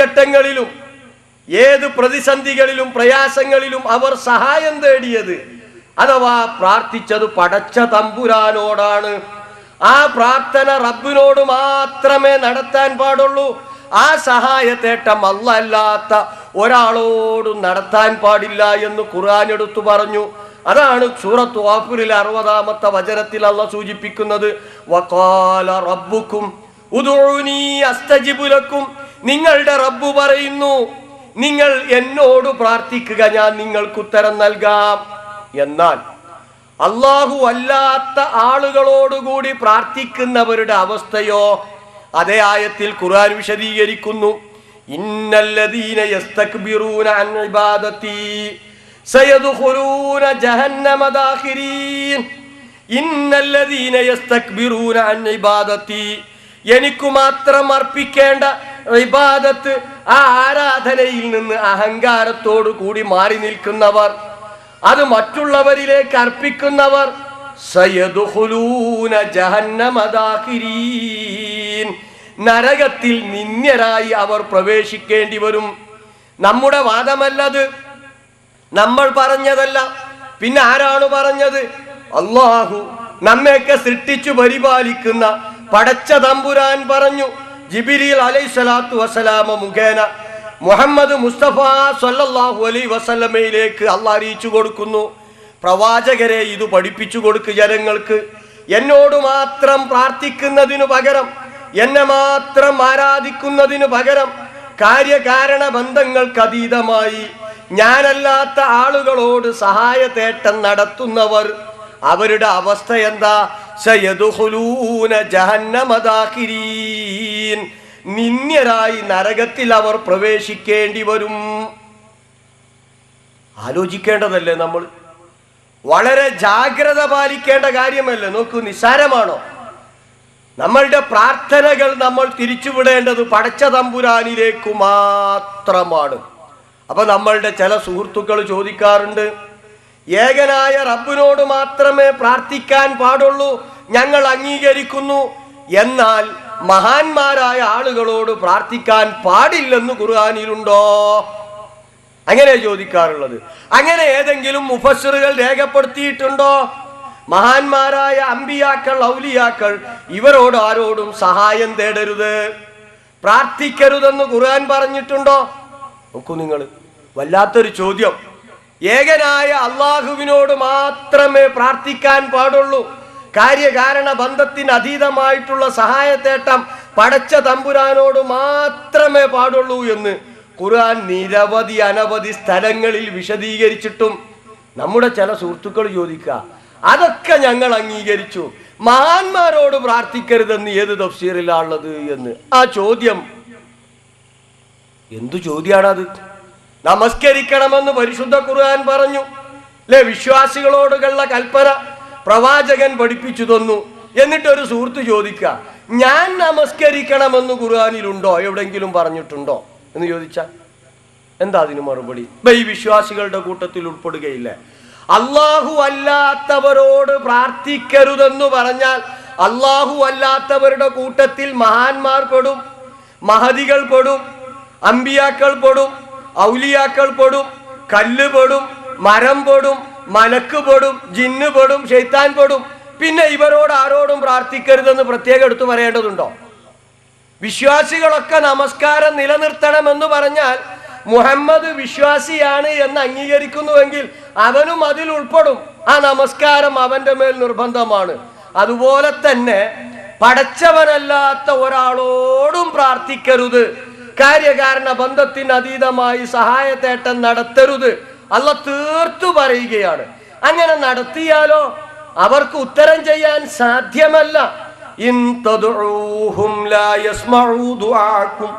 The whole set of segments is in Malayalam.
ഘട്ടങ്ങളിലും ഏത് പ്രതിസന്ധികളിലും പ്രയാസങ്ങളിലും അവർ സഹായം തേടിയത് അഥവാ പ്രാർത്ഥിച്ചത് പടച്ച തമ്പുരാനോടാണ്. ആ പ്രാർത്ഥന റബ്ബിനോട് മാത്രമേ നടത്താൻ പാടുള്ളൂ. ആ സഹായത്തേട്ടം അല്ലാത്ത ഒരാളോടും നടത്താൻ പാടില്ല എന്ന് ഖുർആൻ എടുത്തു പറഞ്ഞു. അതാണ് സൂറത്ത് ഗാഫിറിലെ 60-ാമത്തെ വചനത്തിൽ അല്ലാഹ് സൂചിപ്പിക്കുന്നത്. വഖാല റബ്ബുക്കും ഉദ്ഉനി അസ്തജിബ് ലക്കും. നിങ്ങളുടെ റബ്ബ് പറയുന്നു, നിങ്ങൾ എന്നോട് പ്രാർത്ഥിക്കുക, ഞാൻ നിങ്ങൾക്ക് ഉത്തരം നൽകാം. എന്നാൽ അല്ലാഹു അല്ലാത്ത ആളുകളോടുകൂടി പ്രാർത്ഥിക്കുന്നവരുടെ അവസ്ഥയോ? അതേ ആയത്തിൽ ഖുർആൻ വിശദീകരിക്കുന്നു. ഇന്നല്ലദീന യസ്തക്ബിറൂന അൻ ഇബാദതി സയദ്ഖുലൂന ജഹന്നമ ദാഖിരീൻ. ഇന്നല്ലദീന യസ്തക്ബിറൂന അൻ ഇബാദതി, എനിക്ക് മാത്രം അർപ്പിക്കേണ്ട ഇബാദത്ത്, ആ ആരാധനയിൽ നിന്ന് അഹങ്കാരത്തോടു കൂടി മാറി നിൽക്കുന്നവർ, അത് മറ്റുള്ളവരിലേക്ക് അർപ്പിക്കുന്നവർ, സയദ്ഖുലൂന ജഹന്നമ ദാഖിരീൻ, നരകത്തിൽ നിന്ദ്യരായി അവർ പ്രവേശിക്കേണ്ടി വരും. നമ്മുടെ വാദമല്ലത്, നമ്മൾ പറഞ്ഞതല്ല. പിന്നെ ആരാണ് പറഞ്ഞത്? അല്ലാഹു നമ്മയൊക്കെ സൃഷ്ടിച്ചു പരിപാലിക്കുന്ന പടച്ച തമ്പുരാൻ പറഞ്ഞു. ജിബ്രീൽ അലൈഹിസ്സലാത്തു വസ്സലാമ മുഖേന മുഹമ്മദ് മുസ്തഫ സല്ലല്ലാഹു അലൈഹി വസല്ലമയിലേക്ക് അല്ലാഹ് അറിയിച്ചു കൊടുക്കുന്നു, പ്രവാചകരെ ഇത് പഠിപ്പിച്ചു കൊടുക്ക് ജനങ്ങൾക്ക്. എന്നോട് മാത്രം പ്രാർത്ഥിക്കുന്നതിനു പകരം, എന്നെ മാത്രം ആരാധിക്കുന്നതിനു പകരം, കാര്യകാരണ ബന്ധങ്ങൾക്ക് അതീതമായി ഞാനല്ലാത്ത ആളുകളോട് സഹായതേട്ടം നടത്തുന്നവർ, അവരുടെ അവസ്ഥ എന്താ? സയദ്ഖുലൂന ജഹന്നമ ദാഖിരീൻ, നിന്ദ്യരായി നരകത്തിൽ അവർ പ്രവേശിക്കേണ്ടി വരും. ആലോചിക്കേണ്ടതല്ലേ നമ്മൾ? വളരെ ജാഗ്രത പാലിക്കേണ്ട കാര്യമല്ലേ? നോക്കൂ, നിസ്സാരമാണോ? നമ്മളുടെ പ്രാർത്ഥനകൾ നമ്മൾ തിരിച്ചുവിടേണ്ടത് പടച്ച തമ്പുരാനിലേക്ക് മാത്രമാണ്. അപ്പൊ നമ്മളുടെ ചില സുഹൃത്തുക്കൾ ചോദിക്കാറുണ്ട്, ഏകനായ റബ്ബിനോട് മാത്രമേ പ്രാർത്ഥിക്കാൻ പാടുള്ളൂ, ഞങ്ങൾ അംഗീകരിക്കുന്നു, എന്നാൽ മഹാന്മാരായ ആളുകളോട് പ്രാർത്ഥിക്കാൻ പാടില്ലെന്ന് ഖുർആനിലുണ്ടോ? അങ്ങനെ ചോദിക്കാറുള്ളത്. അങ്ങനെ ഏതെങ്കിലും മുഫസ്സിറുകൾ രേഖപ്പെടുത്തിയിട്ടുണ്ടോ? മഹാന്മാരായ അമ്പിയാക്കൾ, ഔലിയാക്കൾ, ഇവരോട് ആരോടും സഹായം തേടരുത്, പ്രാർത്ഥിക്കരുതെന്ന് ഖുർആൻ പറഞ്ഞിട്ടുണ്ടോ? നോക്കൂ നിങ്ങൾ, വല്ലാത്തൊരു ചോദ്യം. ഏകനായ അള്ളാഹുവിനോട് മാത്രമേ പ്രാർത്ഥിക്കാൻ പാടുള്ളൂ, കാര്യകാരണ ബന്ധത്തിന് അതീതമായിട്ടുള്ള സഹായത്തേട്ടം പടച്ച തമ്പുരാനോട് മാത്രമേ പാടുള്ളൂ എന്ന് ഖുർആൻ നിരവധി അനവധി സ്ഥലങ്ങളിൽ വിശദീകരിച്ചിട്ടും നമ്മുടെ ചില സുഹൃത്തുക്കൾ ചോദിക്കുക, അതൊക്കെ ഞങ്ങൾ അംഗീകരിച്ചു, മഹാന്മാരോട് പ്രാർത്ഥിക്കരുതെന്ന് ഏത് തഫ്സീറിലാണുള്ളത് എന്ന്. ആ ചോദ്യം എന്തു ചോദ്യാണത്? നമസ്കരിക്കണമെന്ന് പരിശുദ്ധ ഖുർആൻ പറഞ്ഞു അല്ലെ? വിശ്വാസികളോടുള്ള കൽപ്പന പ്രവാചകൻ പഠിപ്പിച്ചു തന്നു. എന്നിട്ടൊരു സുഹൃത്ത് ചോദിക്കുക, ഞാൻ നമസ്കരിക്കണമെന്ന് ഖുർആനിലുണ്ടോ, എവിടെങ്കിലും പറഞ്ഞിട്ടുണ്ടോ എന്ന് ചോദിച്ചാൽ എന്താ അതിന് മറുപടി? ഈ വിശ്വാസികളുടെ കൂട്ടത്തിൽ ഉൾപ്പെടുകയില്ലേ? അല്ലാഹു അല്ലാത്തവരോട് പ്രാർത്ഥിക്കരുതെന്ന് പറഞ്ഞാൽ അല്ലാഹു അല്ലാത്തവരുടെ കൂട്ടത്തിൽ മഹാന്മാർ പെടും, മഹദികൾ പെടും, അമ്പിയാക്കൾ പെടും, ഔലിയാക്കൾ പെടും, കല്ല് പെടും, മരം പെടും, മലക്ക് പെടും, ജിന്ന് പെടും, ശൈത്താൻ പെടും. പിന്നെ ഇവരോട് ആരോടും പ്രാർത്ഥിക്കരുതെന്ന് പ്രത്യേകം എടുത്തു പറയേണ്ടതുണ്ടോ? വിശ്വാസികളൊക്കെ നമസ്കാരം നിലനിർത്തണമെന്ന് പറഞ്ഞാൽ മുഹമ്മദ് വിശ്വാസിയാണ് എന്ന് അംഗീകരിക്കുന്നുവെങ്കിൽ അവനും അതിൽ ഉൾപ്പെടും. ആ നമസ്കാരം അവന്റെ മേൽ നിർബന്ധമാണ്. അതുപോലെ തന്നെ പടച്ചവനല്ലാത്ത ഒരാളോടും പ്രാർത്ഥിക്കരുത്, കാര്യകാരണ ബന്ധത്തിന് അതീതമായി സഹായത്തേട്ടം നടത്തരുത്, അല്ലാഹ് തീർത്തു പറയുകയാണ്. അങ്ങനെ നടത്തിയാലോ അവർക്ക് ഉത്തരം ചെയ്യാൻ സാധ്യമല്ല. ഇൻ തദ്ഉഹും ലാ യസ്മഉ ദുആക്കും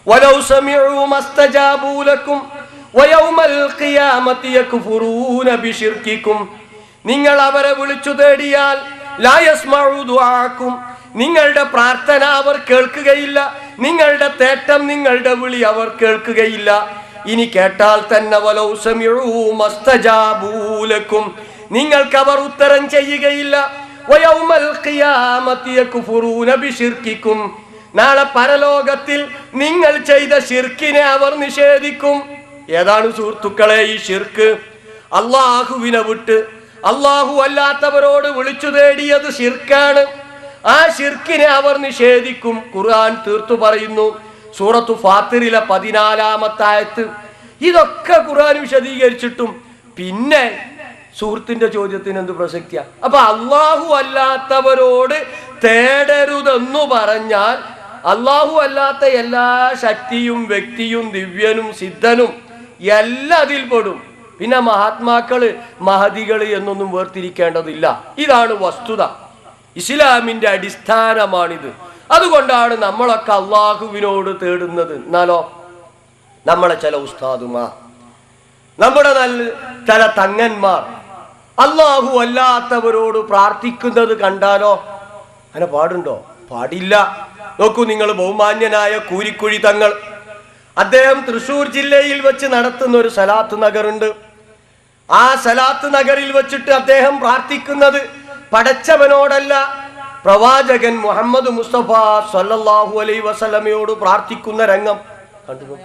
വലൗ സമിഉ മസ്തജാബു ലക്കും വയൗമൽ ഖിയാമത്തി യക്ഫുറൂന ബിശിർകിക്കും. നിങ്ങൾ അവരെ വിളിച്ചു തേടിയാൽ ലാ യസ്മഉ ദുആക്കും, നിങ്ങളുടെ പ്രാർത്ഥന അവർ കേൾക്കുകയില്ല, നിങ്ങളുടെ തേട്ടം, നിങ്ങളുടെ വിളി അവർ കേൾക്കുകയില്ല. ഇനി കേട്ടാൽ തന്നെ വലൗ സമിഉ മസ്തജാബു ലക്കും, നിങ്ങൾക്ക് അവർ ഉത്തരം ചെയ്യുകയില്ല. വയൗമൽ ഖിയാമത്തി യക്ഫുറൂന ബിശിർകിക്കും, നാളെ പരലോകത്തിൽ നിങ്ങൾ ചെയ്ത ശിർക്കിനെ അവർ നിഷേധിക്കും. ഏതാണ് സുഹൃത്തുക്കളെ ഈ ശിർക്ക്? അള്ളാഹുവിനെ വിട്ട് അള്ളാഹു അല്ലാത്തവരോട് വിളിച്ചു തേടിയത് ശിർക്കാണ്. ആ ശിർക്കിനെ അവർ നിഷേധിക്കും. ഖുർആൻ തീർത്തു പറയുന്നു സൂറത്തു ഫാത്തിറിലെ 14-ാമത്തെ ആയത്ത്. ഇതൊക്കെ ഖുർആൻ വിശദീകരിച്ചിട്ടും പിന്നെ സുഹൃത്തിന്റെ ചോദ്യത്തിന് എന്ത് പ്രസക്തിയാ? അപ്പൊ അള്ളാഹു അല്ലാത്തവരോട് തേടരുതെന്നു പറഞ്ഞാൽ അള്ളാഹു അല്ലാത്ത എല്ലാ ശക്തിയും വ്യക്തിയും ദിവ്യനും സിദ്ധനും എല്ലാം അതിൽ പെടും. പിന്നെ മഹാത്മാക്കള് മഹദികള് എന്നൊന്നും വേർതിരിക്കേണ്ടതില്ല. ഇതാണ് വസ്തുത. ഇസ്ലാമിന്റെ അടിസ്ഥാനമാണിത്. അതുകൊണ്ടാണ് നമ്മളൊക്കെ അള്ളാഹുവിനോട് തേടുന്നത്. എന്നാലോ നമ്മളെ ചില ഉസ്താദുമാർ, നമ്മുടെ ചില തങ്ങന്മാർ അള്ളാഹു അല്ലാത്തവരോട് പ്രാർത്ഥിക്കുന്നത് കണ്ടാലോ അങ്ങനെ പാടുണ്ടോ? പാടില്ല. നോക്കൂ നിങ്ങൾ, ബഹുമാന്യനായ കൂരിക്കുഴി തങ്ങൾ, അദ്ദേഹം തൃശ്ശൂർ ജില്ലയിൽ വെച്ച് നടത്തുന്ന ഒരു സലാത്ത് നഗറുണ്ട്. ആ സലാത്ത് നഗറിൽ വെച്ചിട്ട് അദ്ദേഹം പ്രാർത്ഥിക്കുന്നത് പടച്ചവനോടല്ല, പ്രവാചകൻ മുഹമ്മദ് മുസ്തഫ സല്ലല്ലാഹു അലൈഹി വസല്ലമയോട് പ്രാർത്ഥിക്കുന്ന രംഗം കണ്ടു.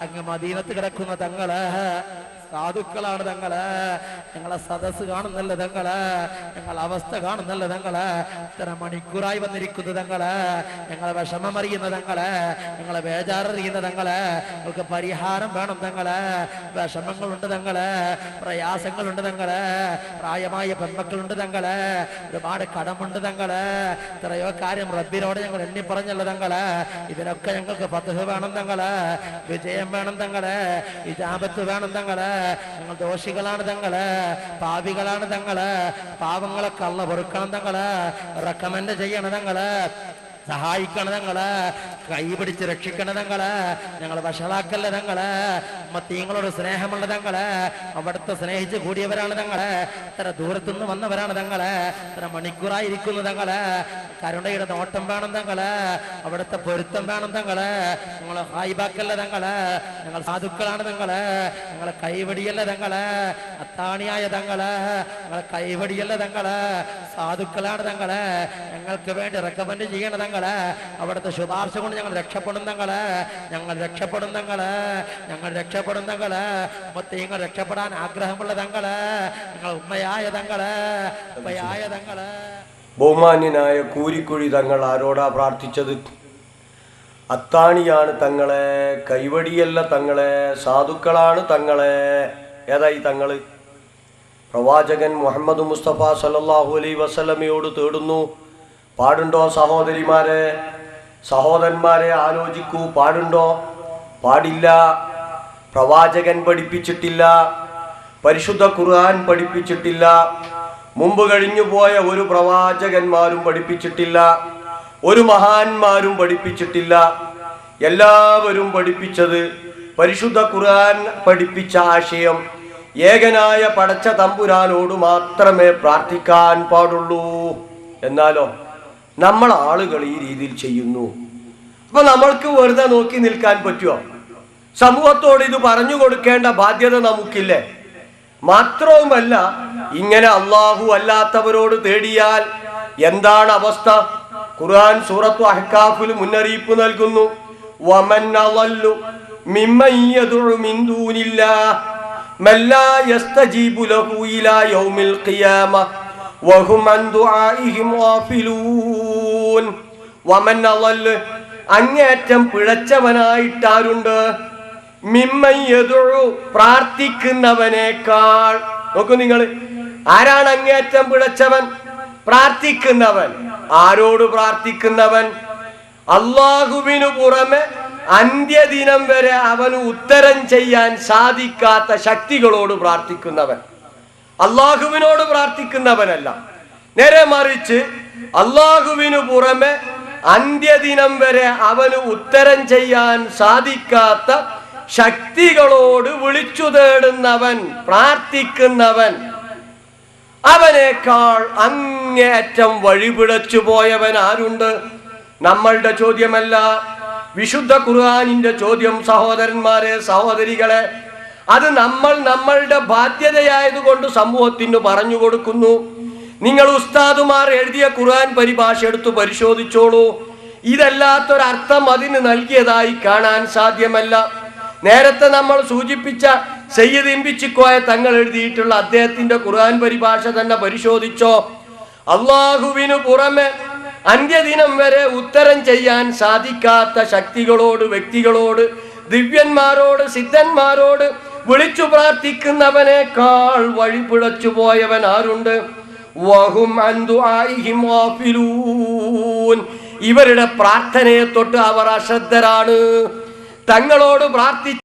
അങ്ങ് മദീനത്ത് കിടക്കുന്ന തങ്ങള് സാധുക്കളാണ് തങ്ങള്. ഞങ്ങളെ സദസ് കാണുന്നല്ല തങ്ങള്, ഞങ്ങളെ അവസ്ഥ കാണുന്നല്ല തങ്ങള്. ഇത്ര മണിക്കൂറായി വന്നിരിക്കുന്ന തങ്ങള്, ഞങ്ങളെ വിഷമമറിയുന്ന തങ്ങള്, ഞങ്ങളെ ബേജാററിയുന്ന തങ്ങള്. ഞങ്ങൾക്ക് പരിഹാരം വേണം തങ്ങള്. വിഷമങ്ങളുണ്ട് തങ്ങള്, പ്രയാസങ്ങളുണ്ട് തങ്ങള്, പ്രായമായ പെൺമക്കളുണ്ട് തങ്ങള്, ഒരുപാട് കടമുണ്ട് തങ്ങള്. ഇത്രയോ കാര്യം റബ്ബിനോട് ഞങ്ങൾ എണ്ണി പറഞ്ഞല്ലോ തങ്ങള്. ഇതിനൊക്കെ ഞങ്ങൾക്ക് ഫത്ഹ് വേണം തങ്ങള്, വിജയം വേണം തങ്ങള്, ഇജാബത്ത് വേണം തങ്ങള്. ഞങ്ങൾ ദോഷികളാണ് തങ്ങള്, പാപികളാണ് തങ്ങള്. പാവങ്ങളൊക്കെ അള്ള പൊറുക്കണം തങ്ങള്, റെക്കമെൻഡ് ചെയ്യണം തങ്ങള്, സഹായിക്കണം തങ്ങള്, കൈപിടിച്ച് രക്ഷിക്കണം തങ്ങള്. ഞങ്ങൾ വഷളാക്കല്ല തങ്ങള്. മത്തീങ്ങളോട് സ്നേഹമുള്ള തങ്ങള്, അവിടുത്തെ സ്നേഹിച്ച് കൂടിയവരാണ് തങ്ങള്. ഇത്ര ദൂരത്തുനിന്ന് വന്നവരാണ് തങ്ങള്. ഇത്ര മണിക്കൂറായിരിക്കുന്നു തങ്ങള്. കരുണയുടെ നോട്ടം വേണം തങ്ങള്, അവിടുത്തെ പൊരുത്തം വേണം തങ്ങള്. ഞങ്ങൾ ഹായിബാക്കല്ല തങ്ങള്, ഞങ്ങൾ സാധുക്കളാണ് തങ്ങള്. ഞങ്ങളെ കൈവടിയല്ല തങ്ങള്, അത്താണിയായ തങ്ങള്. ഞങ്ങളെ കൈവടിയല്ല തങ്ങള്, സാധുക്കളാണ് തങ്ങള്. ഞങ്ങൾക്ക് വേണ്ടി റെക്കമെൻഡ് ചെയ്യണം തങ്ങള്. അവിടുത്തെ ശുപാർശ കൊണ്ട് ഞങ്ങൾ രക്ഷപ്പെടും തങ്ങള്, ഞങ്ങൾ രക്ഷപ്പെടും തങ്ങള്, ഞങ്ങൾ രക്ഷപ്പെടും തങ്ങള്. മൊത്തങ്ങൾ രക്ഷപ്പെടാൻ ആഗ്രഹമുള്ള തങ്ങള്, ഞങ്ങൾ ഉമ്മയായ തങ്ങള്, ഉമ്മയായ തങ്ങള്. ബഹുമാന്യനായ കൂരിക്കുഴി തങ്ങൾ ആരോടാ പ്രാർത്ഥിച്ചത്? അത്താണിയാണ് തങ്ങളെ, കൈവടിയല്ല തങ്ങളെ, സാധുക്കളാണ് തങ്ങളെ. ഏതായി തങ്ങള്? പ്രവാചകൻ മുഹമ്മദ് മുസ്തഫ സല്ലല്ലാഹു അലൈഹി വസല്ലമയോട് തേടുന്നു. പാടുണ്ടോ സഹോദരിമാരെ, സഹോദരന്മാരെ? ആലോചിക്കൂ, പാടുണ്ടോ? പാടില്ല. പ്രവാചകൻ പഠിപ്പിച്ചിട്ടില്ല, പരിശുദ്ധ ഖുർആൻ പഠിപ്പിച്ചിട്ടില്ല, മുമ്പ് കഴിഞ്ഞുപോയ ഒരു പ്രവാചകന്മാരും പഠിപ്പിച്ചിട്ടില്ല, ഒരു മഹാന്മാരും പഠിപ്പിച്ചിട്ടില്ല. എല്ലാവരും പഠിപ്പിച്ചത് പരിശുദ്ധ ഖുർആൻ പഠിപ്പിച്ച ആശയം ഏകനായ പടച്ച തമ്പുരാനോട് മാത്രമേ പ്രാർത്ഥിക്കാൻ പാടുള്ളൂ. എന്നാലോ നമ്മൾ ആളുകൾ ഈ രീതിയിൽ ചെയ്യുന്നു. അപ്പൊ നമ്മൾക്ക് വെറുതെ നോക്കി നിൽക്കാൻ പറ്റുമോ? സമൂഹത്തോട് ഇത് പറഞ്ഞു കൊടുക്കേണ്ട ബാധ്യത നമുക്കില്ലേ? മാത്രവുമല്ല, ഇങ്ങനെ അള്ളാഹു അല്ലാത്തവരോട് തേടിയാൽ എന്താണ് അവസ്ഥ? ഖുർആൻ സൂറത്തു അഹ്കാഫിൽ മുന്നറിയിപ്പ് നൽകുന്നു. വമൻ അളല്ലു മിമ്മൻ യദ്ഉ മിൻ ദൂനില്ലാഹ് മൻ ലാ യസ്തജീബു ലഹു ഇലാ യൗമിൽ ഖിയാമ വഹും അൻ ദുആഇഹിം ഗാഫിലൂൻ. വമൻ അളല്ലു, അങ്ങേറ്റം പിഴച്ചവനായിട്ടാരുണ്ട്? മിമ്മൻ യദ്ഉ, പ്രാർത്ഥിക്കുന്നവനേക്കാൾ. നോക്കൂ നിങ്ങൾ, ആരാണ് അങ്ങേറ്റം പിഴച്ചവൻ? പ്രാർത്ഥിക്കുന്നവൻ. ആരോട് പ്രാർത്ഥിക്കുന്നവൻ? അള്ളാഹുവിനു പുറമെ അന്ത്യദിനം വരെ അവന് ഉത്തരം ചെയ്യാൻ സാധിക്കാത്ത ശക്തികളോട് പ്രാർത്ഥിക്കുന്നവൻ. അള്ളാഹുവിനോട് പ്രാർത്ഥിക്കുന്നവനല്ല, നേരെ മറിച്ച് അള്ളാഹുവിനു പുറമെ അന്ത്യദിനം വരെ അവന് ഉത്തരം ചെയ്യാൻ സാധിക്കാത്ത ശക്തികളോട് വിളിച്ചു തേടുന്നവൻ, പ്രാർത്ഥിക്കുന്നവൻ, അവനേക്കാൾ അങ്ങേയറ്റം വഴിപിഴച്ചു പോയവൻ ആരുണ്ട്? നമ്മളുടെ ചോദ്യമല്ല, വിശുദ്ധ ഖുർആനിന്റെ ചോദ്യം. സഹോദരന്മാരെ, സഹോദരികളെ, അത് നമ്മളുടെ ബാധ്യതയായതുകൊണ്ട് സമൂഹത്തിന് പറഞ്ഞു കൊടുക്കുന്നു. നിങ്ങൾ ഉസ്താദുമാർ എഴുതിയ ഖുർആൻ പരിഭാഷ എടുത്തു പരിശോധിച്ചോളൂ. ഇതല്ലാത്തൊരർത്ഥം അതിന് നൽകിയതായി കാണാൻ സാധ്യമല്ല. നേരത്തെ നമ്മൾ സൂചിപ്പിച്ച സയ്യിദ് ഇമ്പിച്ചിക്കോയ തങ്ങൾ എഴുതിയിട്ടുള്ള അദ്ദേഹത്തിന്റെ ഖുർആൻ പരിഭാഷ തന്നെ പരിശോധിച്ചോ. അള്ളാഹുവിനു പുറമെ അന്ത്യദിനം വരെ ഉത്തരം ചെയ്യാൻ സാധിക്കാത്ത ശക്തികളോട്, വ്യക്തികളോട്, ദിവ്യന്മാരോട്, സിദ്ധന്മാരോട് വിളിച്ചു പ്രാർത്ഥിക്കുന്നവനേക്കാൾ വഴിപിഴച്ചു പോയവൻ ആരുണ്ട്? വഹും അൻ ദുആഇഹിം ഗാഫിലൂൻ. ഇവരുടെ പ്രാർത്ഥനയെ തൊട്ട് അവർ അശ്രദ്ധരാണ്. തങ്ങളോട് പ്രാർത്ഥിച്ച